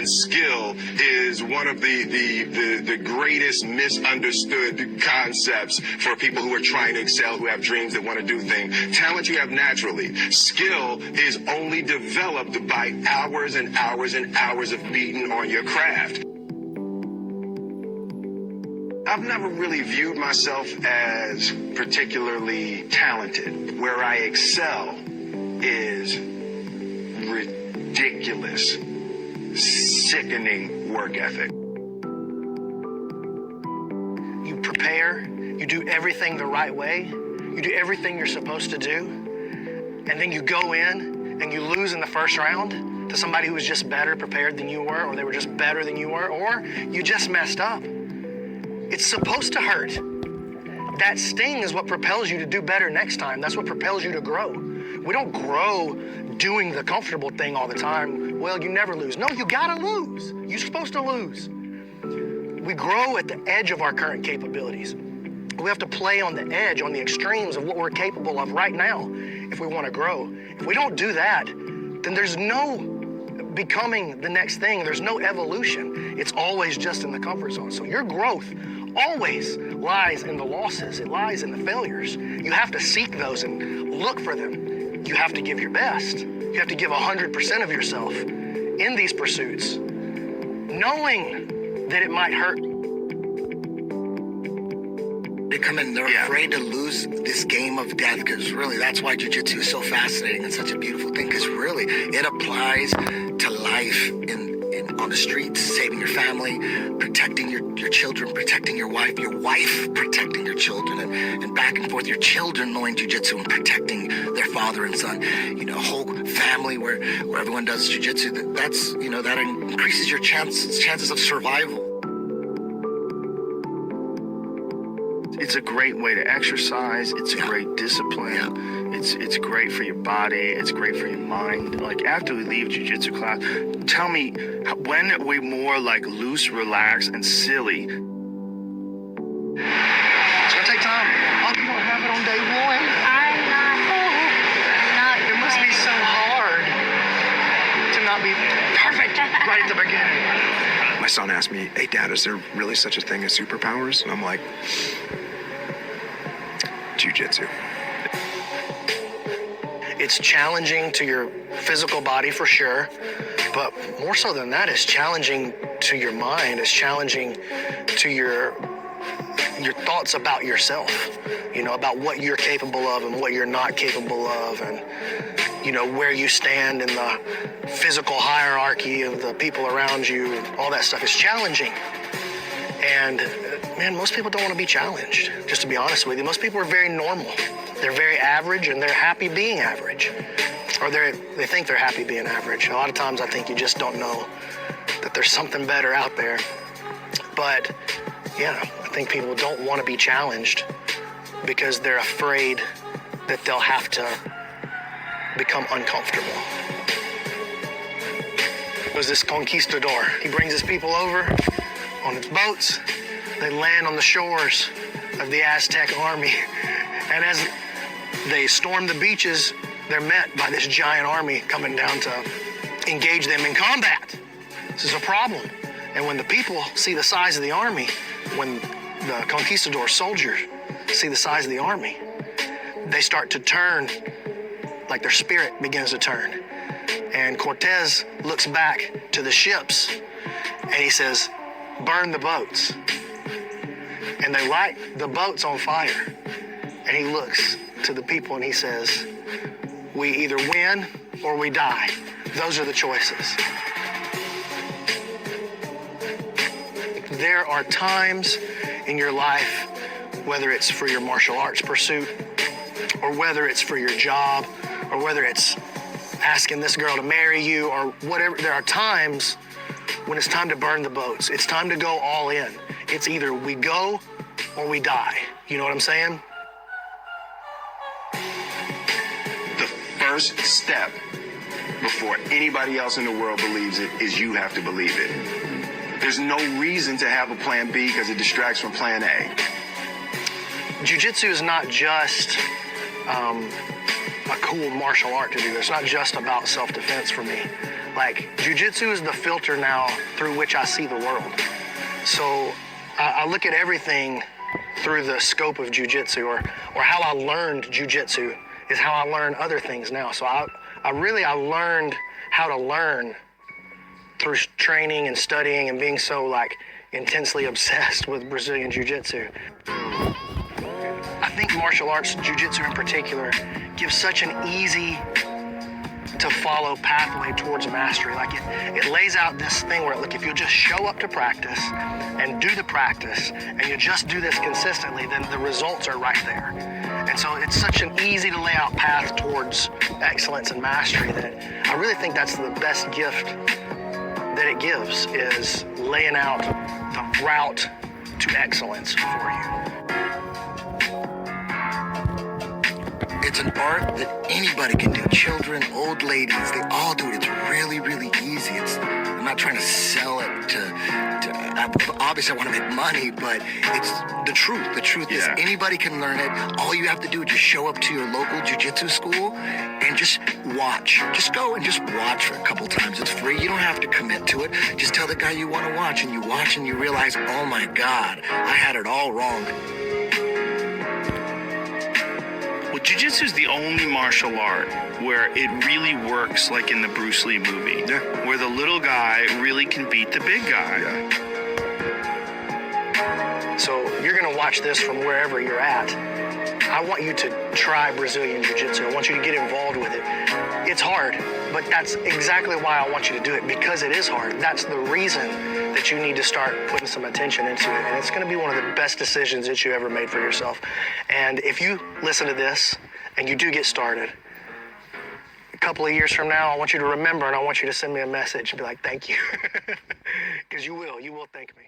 and skill is one of the greatest misunderstood concepts for people who are trying to excel, who have dreams, that want to do things. Talent you have naturally. Skill is only developed by hours and hours and hours of beating on your craft. I've never really viewed myself as particularly talented. Where I excel is ridiculous, sickening work ethic. You prepare, you do everything the right way, you do everything you're supposed to do, and then you go in and you lose in the first round to somebody who was just better prepared than you were, or they were just better than you were, or you just messed up. It's supposed to hurt. That sting is what propels you to do better next time. That's what propels you to grow. We don't grow doing the comfortable thing all the time. Well, you never lose. No, you gotta lose. You're supposed to lose. We grow at the edge of our current capabilities. We have to play on the edge, on the extremes of what we're capable of right now if we want to grow. If we don't do that, then there's no becoming the next thing. There's no evolution. It's always just in the comfort zone. So your growth always lies in the losses. It lies in the failures. You have to seek those and look for them. You have to give your best. You have to give 100% of yourself in these pursuits, knowing that it might hurt. They come in, they're afraid to lose this game of death, because really that's why jiu-jitsu is so fascinating and such a beautiful thing, because really it applies to life on the streets, saving your family, protecting your children, protecting your wife protecting your children, and back and forth, your children knowing jiu-jitsu and protecting their father and son. You know, a whole family where everyone does jiu-jitsu, that's, you know, that increases your chances of survival. It's a great way to exercise. It's a great discipline. Yeah. It's great for your body. It's great for your mind. Like, after we leave jiu-jitsu class, tell me, when are we more like loose, relaxed, and silly? It's gonna take time. Oh, you don't have it on day one? I'm not. It must be so hard to not be perfect right at the beginning. My son asked me, "Hey, Dad, is there really such a thing as superpowers?" And I'm like, jiu-jitsu. It's challenging to your physical body for sure, but more so than that, it's challenging to your mind. It's challenging to your thoughts about yourself, you know, about what you're capable of and what you're not capable of, and, you know, where you stand in the physical hierarchy of the people around you, and all that stuff is challenging. And man, most people don't want to be challenged, just to be honest with you. Most people are very normal. They're very average, and they're happy being average. Or they think they're happy being average. A lot of times I think you just don't know that there's something better out there. But yeah, I think people don't want to be challenged because they're afraid that they'll have to become uncomfortable. There's this conquistador. He brings his people over on his boats. They land on the shores of the Aztec army. And as they storm the beaches, they're met by this giant army coming down to engage them in combat. This is a problem. And when the people see the size of the army, when the conquistador soldiers see the size of the army, they start to turn, like their spirit begins to turn. And Cortez looks back to the ships and he says, "Burn the boats." And they light the boats on fire. And he looks to the people and he says, "We either win or we die. Those are the choices." There are times in your life, whether it's for your martial arts pursuit, or whether it's for your job, or whether it's asking this girl to marry you, or whatever, there are times when it's time to burn the boats. It's time to go all in. It's either we go or we die. You know what I'm saying? The first step before anybody else in the world believes it is you have to believe it. There's no reason to have a plan B because it distracts from plan A. Jiu-jitsu is not just a cool martial art to do. It's not just about self-defense for me. Like, jiu-jitsu is the filter now through which I see the world. So I look at everything through the scope of jiu-jitsu, or how I learned jiu-jitsu is how I learn other things now. So I learned how to learn through training and studying and being so like intensely obsessed with Brazilian jiu-jitsu. I think martial arts, jiu-jitsu in particular, gives such an easy to follow pathway towards mastery. Like it lays out this thing where, look, if you'll just show up to practice and do the practice and you just do this consistently, then the results are right there. And so it's such an easy to lay out path towards excellence and mastery that I really think that's the best gift that it gives, is laying out the route to excellence for you. It's an art that anybody can do. Children, old ladies, they all do it. It's really, really easy. I'm not trying to sell it to obviously I want to make money, but it's the truth. The truth is anybody can learn it. All you have to do is just show up to your local jiu-jitsu school and just watch. Just go and just watch for a couple times. It's free. You don't have to commit to it. Just tell the guy you want to watch, and you watch and you realize, oh my God, I had it all wrong. Well, jiu-jitsu is the only martial art where it really works like in the Bruce Lee movie. Yeah. Where the little guy really can beat the big guy. Yeah. So you're going to watch this from wherever you're at. I want you to try Brazilian Jiu-Jitsu. I want you to get involved with it. It's hard, but that's exactly why I want you to do it, because it is hard. That's the reason that you need to start putting some attention into it. And it's going to be one of the best decisions that you ever made for yourself. And if you listen to this and you do get started, a couple of years from now, I want you to remember, and I want you to send me a message and be like, thank you. Because you will thank me.